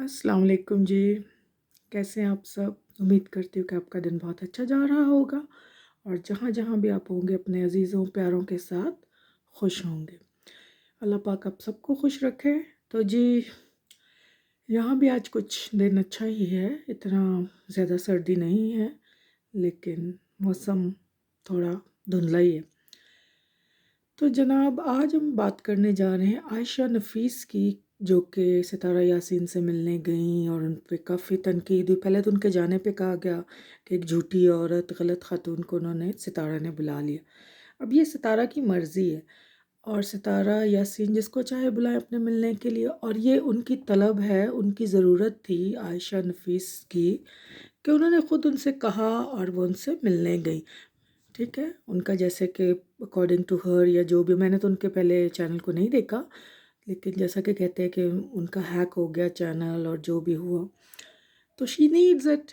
अस्सलाम वालेकुम जी। कैसे हैं आप सब? उम्मीद करती हूँ कि आपका दिन बहुत अच्छा जा रहा होगा और जहाँ-जहाँ भी आप होंगे अपने अज़ीज़ों प्यारों के साथ खुश होंगे। अल्लाह पाक आप सबको खुश रखे। तो जी, यहाँ भी आज कुछ दिन अच्छा ही है, इतना ज़्यादा सर्दी नहीं है, लेकिन मौसम थोड़ा धुंधला ही है। तो जनाब, आज हम बात करने जा रहे हैं आयशा नफ़ीस की, जो कि सितारा यासीन से मिलने गईं और उन पे काफ़ी तनकीद हुई। पहले तो उनके जाने पे कहा गया कि एक झूठी औरत, गलत खातून को उन्होंने सितारा ने बुला लिया। अब ये सितारा की मर्ज़ी है और सितारा यासीन जिसको चाहे बुलाए अपने मिलने के लिए, और ये उनकी तलब है, उनकी ज़रूरत थी आयशा नफ़ीस की कि उन्होंने खुद उनसे कहा और वो उनसे मिलने गई। ठीक है, उनका जैसे कि अकॉर्डिंग टू हर या जो भी, मैंने तो उनके पहले चैनल को नहीं देखा, लेकिन जैसा कि कहते हैं कि उनका हैक हो गया चैनल और जो भी हुआ, तो शी नीड्स इट।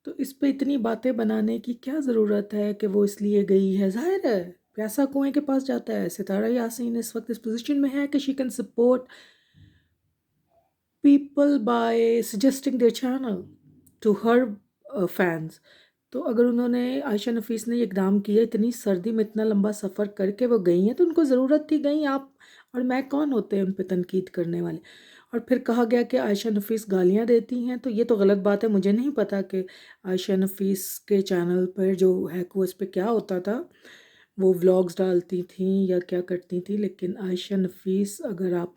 तो इस पे इतनी बातें बनाने की क्या ज़रूरत है कि वो इसलिए गई है? ज़ाहिर है प्यासा कुएं के पास जाता है। सितारा यासीन इस वक्त इस पोजीशन में है कि she can support people by suggesting their channel to her fans. तो अगर उन्होंने, आयशा नफ़ीस ने ये इक़दाम किया, इतनी सर्दी में इतना लंबा सफ़र करके वो गई हैं, तो उनको ज़रूरत थी, गई। आप और मैं कौन होते हैं उन पे तनकीद करने वाले? और फिर कहा गया कि आयशा नफ़ीस गालियाँ देती हैं, तो ये तो गलत बात है। मुझे नहीं पता कि आयशा नफ़ीस के चैनल पर जो है को उस पे क्या होता था, वो व्लॉग्स डालती थीं या क्या करती थीं, लेकिन आयशा नफ़ीस, अगर आप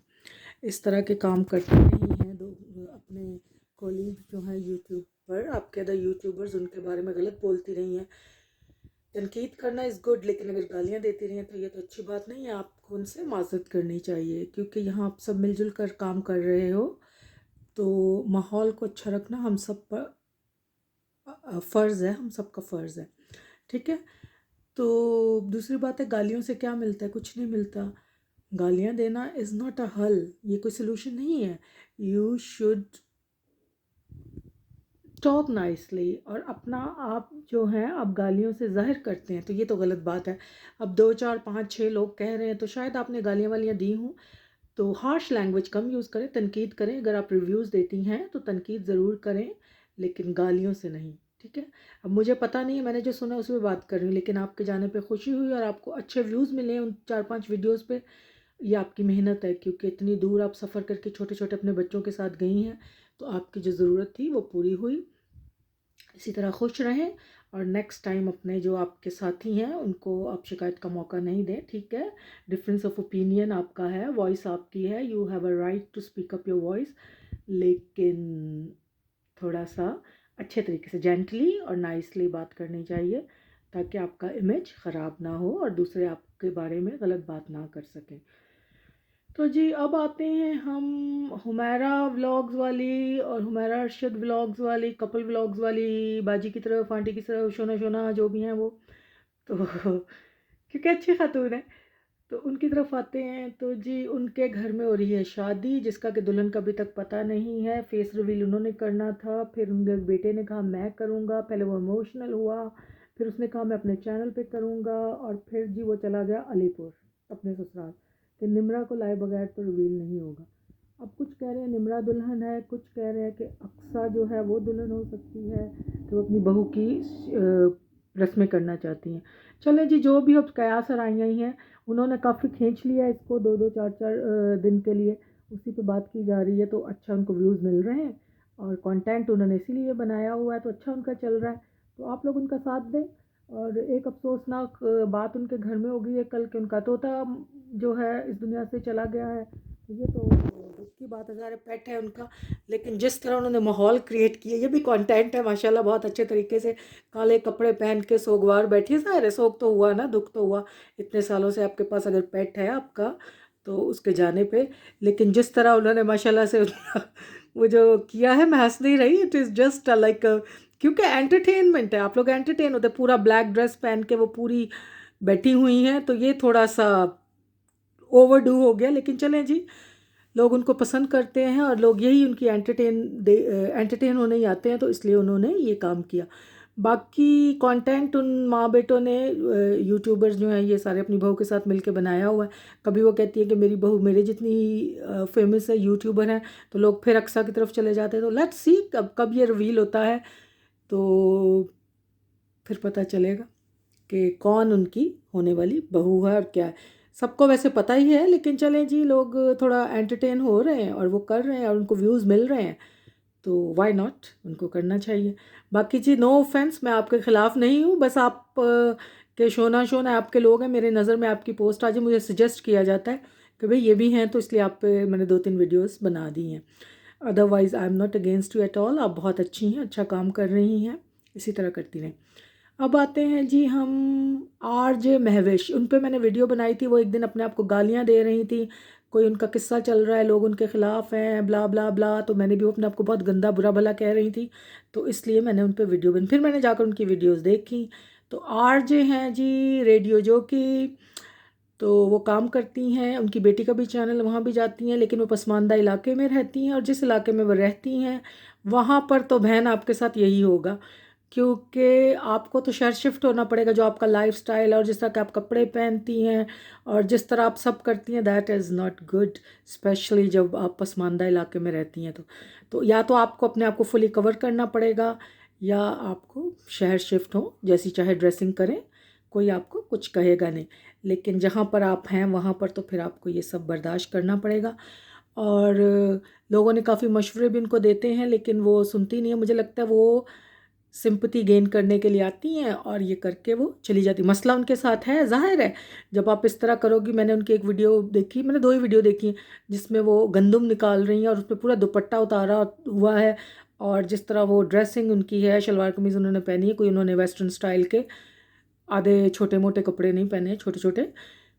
इस तरह के काम करते नहीं हैं, दो अपने कोलीग्स जो हैं यूट्यूब पर, आपके अदर यूट्यूबर्स, उनके बारे में गलत बोलती रही हैं, तनकीद करना इज़ गुड, लेकिन अगर गालियाँ देती रही हैं तो ये तो अच्छी बात नहीं है। आपको उनसे माज़रत करनी चाहिए, क्योंकि यहाँ आप सब मिलजुल कर काम कर रहे हो, तो माहौल को अच्छा रखना हम सब पर फ़र्ज़ है, हम सबका फ़र्ज़ है। ठीक है? तो दूसरी बात है, गालियों से क्या मिलता है? कुछ नहीं मिलता। गालियाँ देना इज़ नॉट अ हल, ये कोई सॉल्यूशन नहीं है। यू शुड टॉक नाइसली, और अपना आप जो हैं आप गालियों से ज़ाहिर करते हैं, तो ये तो गलत बात है। अब 2 4 5 6 लोग कह रहे हैं, तो शायद आपने गालियाँ वालियाँ दी हों, तो हार्श लैंग्वेज कम यूज़ करें, तनकीद करें। अगर आप रिव्यूज़ देती हैं तो तनकीद ज़रूर करें, लेकिन गालियों से नहीं। ठीक है? अब मुझे पता नहीं है, मैंने जो सुना उस पे बात कर रही हूँ, लेकिन आपके जाने पे खुशी हुई और आपको अच्छे व्यूज़ मिले उन 4-5 वीडियोज़ पे, ये आपकी मेहनत है, क्योंकि इतनी दूर आप सफ़र करके छोटे-छोटे अपने बच्चों के साथ गई हैं, तो आपकी जो ज़रूरत थी वो पूरी हुई। इसी तरह खुश रहें और नेक्स्ट टाइम अपने जो आपके साथी हैं उनको आप शिकायत का मौका नहीं दें। ठीक है? डिफरेंस ऑफ ओपिनियन आपका है, वॉइस आपकी है, you have a right to speak up your voice, लेकिन थोड़ा सा अच्छे तरीके से, जेंटली और नाइसली बात करनी चाहिए, ताकि आपका इमेज ख़राब ना हो और दूसरे आपके बारे में गलत बात ना कर सकें। तो जी, अब आते हैं हम हुमैरा व्लॉग्स वाली और हुमैरा अरशद व्लॉग्स वाली, कपल व्लॉग्स वाली बाजी की तरफ, आंटी की तरफ, शोना शोना जो भी हैं वो, तो क्योंकि अच्छी खातून है, तो उनकी तरफ आते हैं। तो जी, उनके घर में हो रही है शादी, जिसका कि दुल्हन का अभी तक पता नहीं है। फेस रिवील उन्होंने करना था, फिर उनके बेटे ने कहा मैं करूँगा, पहले वो इमोशनल हुआ, फिर उसने कहा मैं अपने चैनल पे करूँगा, और फिर जी वो चला गया अलीपुर अपने ससुराल, कि निम्रा को लाए बगैर तो रिवील नहीं होगा। अब कुछ कह रहे हैं निम्रा दुल्हन है, कुछ कह रहे हैं कि अक्सा जो है वो दुल्हन हो सकती है, तो वो अपनी बहू की रस्में करना चाहती हैं। चलें जी, जो भी अब कयास और आई हैं, उन्होंने काफ़ी खींच लिया इसको, 2-2 4-4 दिन के लिए उसी पे बात की जा रही है, तो अच्छा उनको व्यूज़ मिल रहे हैं और कंटेंट उन्होंने इसीलिए बनाया हुआ है, तो अच्छा उनका चल रहा है, तो आप लोग उनका साथ दें। और एक अफसोसनाक बात उनके घर में हो गई है कल, कि उनका तोता जो है इस दुनिया से चला गया है, तो ये तो दुख की बात है, ज़ाहिर पेट है उनका, लेकिन जिस तरह उन्होंने माहौल क्रिएट किया, ये भी कंटेंट है माशाल्लाह, बहुत अच्छे तरीके से काले कपड़े पहन के सोगवार बैठी है। ज़ाहिर है सोग तो हुआ ना, दुख तो हुआ, इतने सालों से आपके पास अगर पेट है आपका, तो उसके जाने पे, लेकिन जिस तरह उन्होंने माशाल्लाह से वो जो किया है, मैं हंस नहीं रही, इट इज़ जस्ट लाइक, क्योंकि एंटरटेनमेंट है, आप लोग एंटरटेन होते, पूरा ब्लैक ड्रेस पहन के वो पूरी बैठी हुई हैं, तो ये थोड़ा सा ओवरडू हो गया, लेकिन चलें जी, लोग उनको पसंद करते हैं और लोग यही उनकी एंटरटेन होने ही आते हैं, तो इसलिए उन्होंने ये काम किया। बाकी कंटेंट उन माँ बेटों ने यूट्यूबर्स जो हैं ये सारे अपनी बहू के साथ मिलके बनाया हुआ है। कभी वो कहती है कि मेरी बहू मेरे जितनी फेमस है यूट्यूबर है, तो लोग फिर अक्सा की तरफ चले जाते हैं। तो लेट्स सी कब ये रिवील होता है, तो फिर पता चलेगा कि कौन उनकी होने वाली बहू है और क्या है। सबको वैसे पता ही है, लेकिन चलें जी, लोग थोड़ा एंटरटेन हो रहे हैं और वो कर रहे हैं और उनको व्यूज़ मिल रहे हैं, तो वाई नॉट, उनको करना चाहिए। बाकी जी नो ऑफेंस, मैं आपके ख़िलाफ़ नहीं हूँ, बस आप के शोना शोना आपके लोग हैं, मेरे नज़र में आपकी पोस्ट आज मुझे सजेस्ट किया जाता है कि भाई ये भी हैं, तो इसलिए आप पे मैंने 2-3 वीडियोस बना दी हैं। Otherwise I am not against you at all, आप बहुत अच्छी हैं, अच्छा काम कर रही हैं, इसी तरह करती रहें। अब आते हैं जी हम आरजे महविश, उन पे मैंने वीडियो बनाई थी। वो एक दिन अपने आप को गालियाँ दे रही थी, कोई उनका किस्सा चल रहा है, लोग उनके ख़िलाफ़ हैं, ब्ला ब्ला ब्ला, तो मैंने भी वो अपने आप को बहुत गंदा बुरा भला कह रही थी, तो इसलिए मैंने उन पे वीडियो बन, फिर मैंने जाकर उनकी वीडियोस देखी। तो आरजे हैं जी रेडियो जॉकी, तो वो काम करती हैं, उनकी बेटी का भी चैनल, वहाँ भी जाती हैं, लेकिन वो पसमानदा इलाके में रहती हैं, और जिस इलाके में वो रहती हैं वहाँ पर तो बहन आपके साथ यही होगा, क्योंकि आपको तो शहर शिफ्ट होना पड़ेगा। जो आपका लाइफस्टाइल है और जिस तरह के आप कपड़े पहनती हैं और जिस तरह आप सब करती हैं, that is not good, specially जब आप पसमानदा इलाके में रहती हैं। तो या तो आपको अपने आप को फुली कवर करना पड़ेगा, या आपको शहर शिफ्ट हो, जैसी चाहे ड्रेसिंग करें, कोई आपको कुछ कहेगा नहीं। लेकिन जहाँ पर आप हैं वहाँ पर तो फिर आपको ये सब बर्दाश्त करना पड़ेगा। और लोगों ने काफ़ी मशवरे भी उनको देते हैं, लेकिन वो सुनती नहीं है। मुझे लगता है वो सिंपैथी गेन करने के लिए आती हैं और ये करके वो चली जाती। मसला उनके साथ है, ज़ाहिर है, जब आप इस तरह करोगी। मैंने उनकी एक वीडियो देखी, मैंने 2 ही वीडियो देखी हैं, जिसमें वो गंदम निकाल रही हैं और उसपे पूरा दुपट्टा उतारा हुआ है, और जिस तरह वो ड्रेसिंग उनकी है, शलवार कमीज़ उन्होंने पहनी है, कोई उन्होंने वेस्टर्न स्टाइल के आधे छोटे मोटे कपड़े नहीं पहने हैं, छोटे छोटे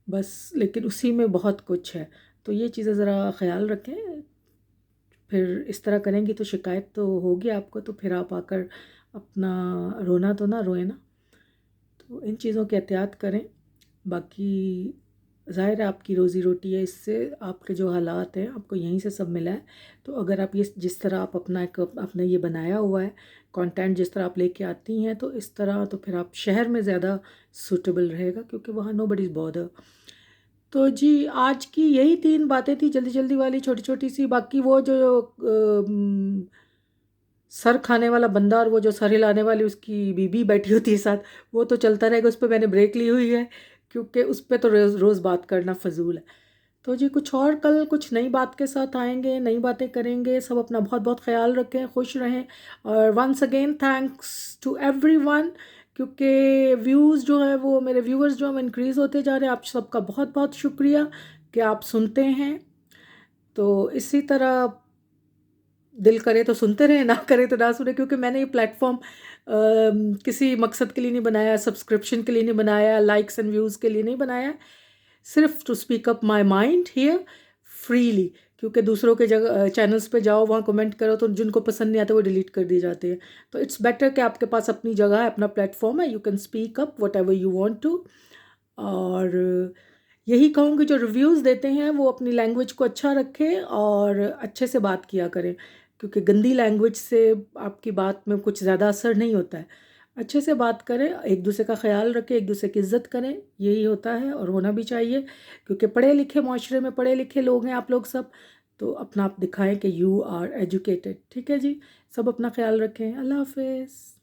बस, लेकिन उसी में बहुत कुछ है। तो ये चीज़ें ज़रा ख़्याल रखें, फिर इस तरह करेंगी तो शिकायत तो होगी आपको, तो फिर आप आकर अपना रोना तो ना रोए ना। तो इन चीज़ों की एहतियात करें। बाकी ज़ाहिर है आपकी रोज़ी रोटी है, इससे आपके जो हालात हैं आपको यहीं से सब मिला है। तो अगर आप ये जिस तरह आप अपना एक आपने ये बनाया हुआ है कंटेंट, जिस तरह आप लेके आती हैं, तो इस तरह तो फिर आप शहर में ज़्यादा सूटेबल रहेगा, क्योंकि वहाँ नोबडीज़ बॉदर। तो जी आज की यही 3 बातें थी, जल्दी जल्दी वाली, छोटी छोटी सी। बाकी वो जो सर खाने वाला बंदा और वो जो सर हिलाने वाली उसकी बीबी बैठी होती है साथ, वो तो चलता रहेगा, उस पे मैंने ब्रेक ली हुई है, क्योंकि उस पे तो रोज़ रोज़ बात करना फ़जूल है। तो जी कुछ और कल कुछ नई बात के साथ आएंगे, नई बातें करेंगे। सब अपना बहुत बहुत ख्याल रखें, खुश रहें, और once again thanks to everyone, क्योंकि व्यूज़ जो है वो मेरे व्यूअर्स जो हम इंक्रीज़ होते जा रहे हैं। आप सबका बहुत बहुत शुक्रिया कि आप सुनते हैं। तो इसी तरह दिल करे तो सुनते रहे, ना करे तो ना सुने, क्योंकि मैंने ये प्लेटफॉर्म किसी मकसद के लिए नहीं बनाया, सब्सक्रिप्शन के लिए नहीं बनाया, लाइक्स एंड व्यूज़ के लिए नहीं बनाया, सिर्फ to speak up my mind here freely. क्योंकि दूसरों के जगह चैनल्स पे जाओ, वहाँ कमेंट करो, तो जिनको पसंद नहीं आता वो डिलीट कर दिए जाते हैं। तो इट्स बेटर कि आपके पास अपनी जगह है, अपना प्लेटफॉर्म है, you can speak up whatever you want to. और यही कहूँगी, जो रिव्यूज़ देते हैं वो अपनी लैंग्वेज को अच्छा रखें और अच्छे से बात किया करें, क्योंकि गंदी लैंग्वेज से आपकी बात में कुछ ज़्यादा असर नहीं होता है। अच्छे से बात करें, एक दूसरे का ख्याल रखें, एक दूसरे की इज़्ज़त करें, यही होता है और होना भी चाहिए, क्योंकि पढ़े लिखे माशरे में पढ़े लिखे लोग हैं आप लोग सब। तो अपना आप दिखाएं कि यू आर एजुकेटेड। ठीक है जी, सब अपना ख्याल रखें। अल्लाह हाफ़िज़।